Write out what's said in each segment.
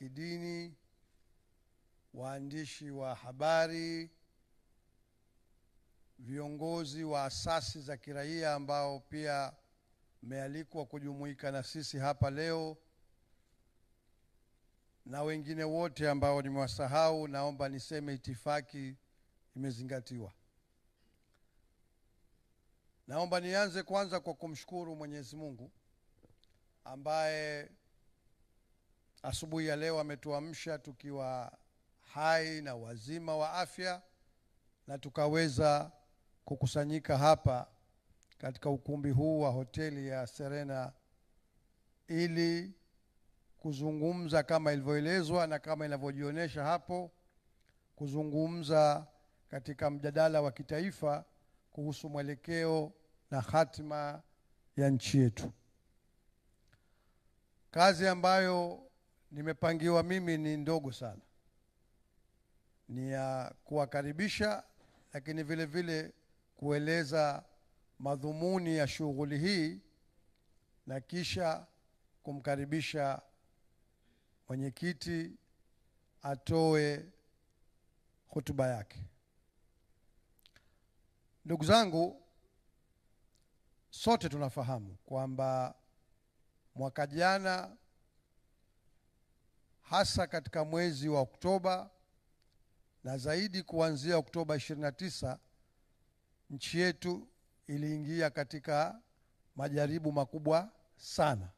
kidini, waandishi wa habari, viongozi wa asasi za kiraia ambao pia mmealikwa kujumuika na sisi hapa leo, na wengine wote ambao nimewasahau, naomba niseme itifaki imezingatiwa. Naomba nianze kwanza kwa kumshukuru Mwenyezi Mungu ambaye asubuhi ya leo ametuamsha tukiwa hai na wazima wa afya, na tukaweza kukusanyika hapa katika ukumbi huu wa hoteli ya Serena ili kuzungumza kama ilivyoelezwa na kama inavyojionyesha hapo, kuzungumza katika mjadala wa kitaifa kuhusu mwelekeo na hatima ya nchi yetu. Kazi ambayo nimepangiwa mimi ni ndogo sana, ni ya kuwakaribisha, lakini vile vile kueleza madhumuni ya shughuli hii na kisha kumkaribisha mwenyekiti atoe hotuba yake. Ndugu zangu, sote tunafahamu kwamba mwaka jana, hasa katika mwezi wa Oktoba na zaidi kuanzia Oktoba 29, nchi yetu iliingia katika majaribu makubwa sana.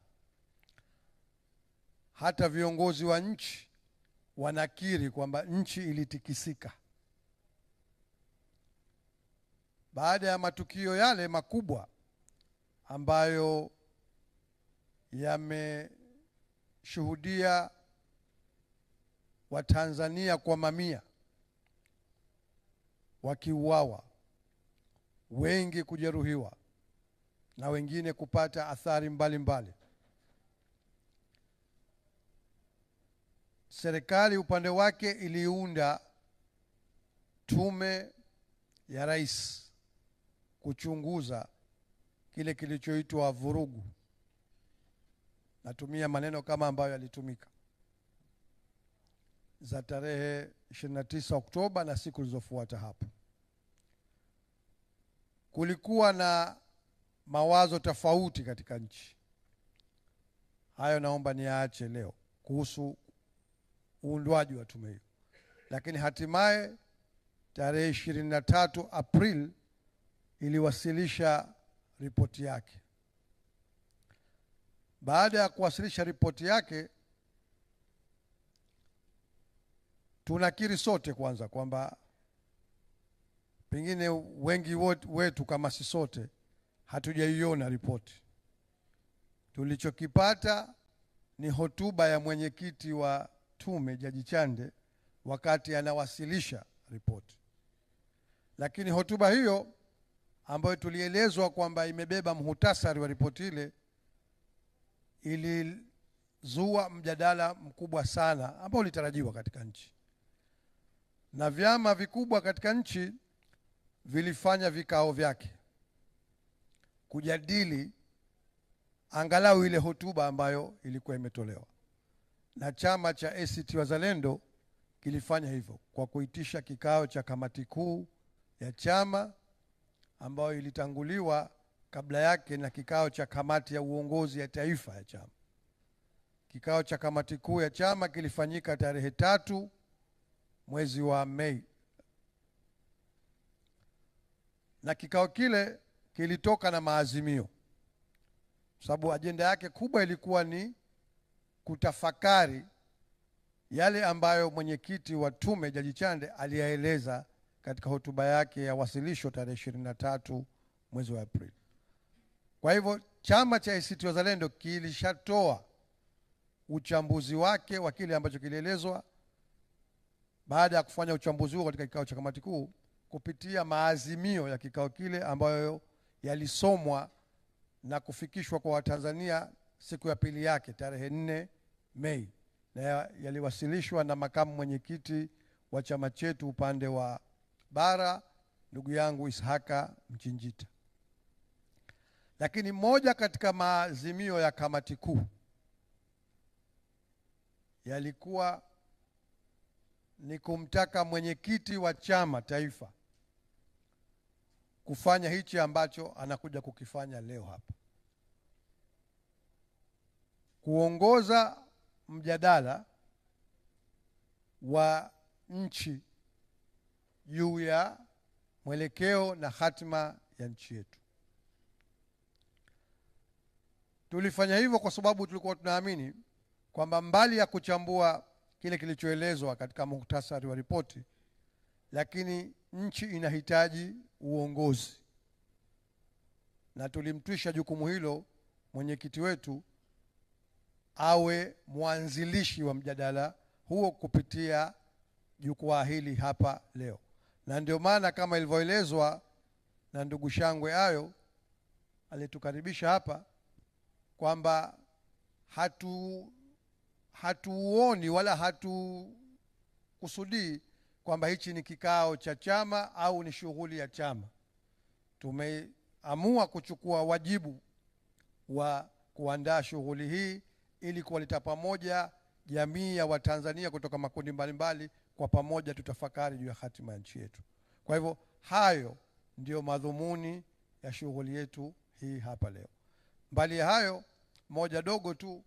Hata viongozi wa nchi wanakiri kwamba nchi ilitikisika. Baada ya matukio yale makubwa ambayo yameshuhudia Watanzania kwa mamia wakiuawa, wengi kujeruhiwa na wengine kupata athari mbalimbali, serikali upande wake iliunda tume ya rais kuchunguza kile kilichoitwa vurugu. Natumia maneno kama ambayo yalitumika za tarehe 29 Oktoba na siku zilizofuata hapo. Kulikuwa na mawazo tofauti katika nchi. Hayo naomba niaache leo kuhusu uundwaji wa tume hiyo. Lakini hatimaye tarehe 23 Aprili iliwasilisha ripoti yake. Baada ya kuwasilisha ripoti yake, tunakiri sote kwanza kwamba pengine wengi wetu kama si sote hatujaiona ripoti. Tulichokipata ni hotuba ya mwenyekiti wa tume Jaji Chande wakati anawasilisha ripoti. Lakini hotuba hiyo ambayo tulielezwa kwamba imebeba muhtasari wa ripoti ile ilizua mjadala mkubwa sana ambao ulitarajiwa katika nchi. Na vyama vikubwa katika nchi vilifanya vikao vyake kujadili angalau ile hotuba ambayo ilikuwa imetolewa. Na chama cha ACT Wazalendo kilifanya hivyo kwa kuitisha kikao cha kamati kuu ya chama ambayo ilitanguliwa kabla yake na kikao cha kamati ya uongozi ya taifa ya chama. Kikao cha kamati kuu ya chama kilifanyika tarehe 3 mwezi wa Mei. Na kikao kile kilitoka na maazimio, sababu ajenda yake kubwa ilikuwa ni kutafakari yale ambayo mwenyekiti wa tume Jaji Chande aliyaeleza katika hotuba yake ya wasilisho tarehe 23 mwezi wa Aprili. Kwa hivyo chama cha ACT Wazalendo kilishatoa uchambuzi wake wa kile ambacho kilielezwa. Baada ya kufanya uchambuzi huo katika kikao cha kamati kuu, kupitia maazimio ya kikao kile ambayo yalisomwa na kufikishwa kwa Watanzania siku ya pili yake tarehe 4 Mei, na yaliwasilishwa na makamu mwenyekiti wa chama chetu upande wa bara, ndugu yangu Ishaka Mchinjita. Lakini moja katika maazimio ya kamati kuu yalikuwa ni kumtaka mwenyekiti wa chama taifa kufanya hichi ambacho anakuja kukifanya leo hapa, kuongoza mjadala wa nchi juu ya mwelekeo na hatima ya nchi yetu. Tulifanya hivyo kwa sababu tulikuwa tunaamini kwamba mbali ya kuchambua kile kilichoelezwa katika muhtasari wa ripoti, lakini nchi inahitaji uongozi, na tulimtwisha jukumu hilo mwenyekiti wetu awe mwanzilishi wa mjadala huo kupitia jukwaa hili hapa leo. Na ndio maana kama ilivyoelezwa na ndugu Shangwe Ayo alitukaribisha hapa, kwamba hatuoni wala hatukusudii kwamba hichi ni kikao cha chama au ni shughuli ya chama. Tumeamua kuchukua wajibu wa kuandaa shughuli hii ili kuwaleta pamoja jamii ya Watanzania kutoka makundi mbalimbali, kwa pamoja tutafakari juu ya hatima ya nchi yetu. Kwa hivyo hayo ndio madhumuni ya shughuli yetu hii hapa leo. Mbali ya hayo, moja dogo tu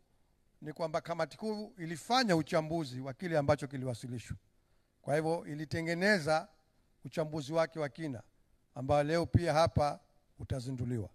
ni kwamba kamati kuu ilifanya uchambuzi wa kile ambacho kiliwasilishwa. Kwa hivyo ilitengeneza uchambuzi wake wa kina ambao leo pia hapa utazinduliwa.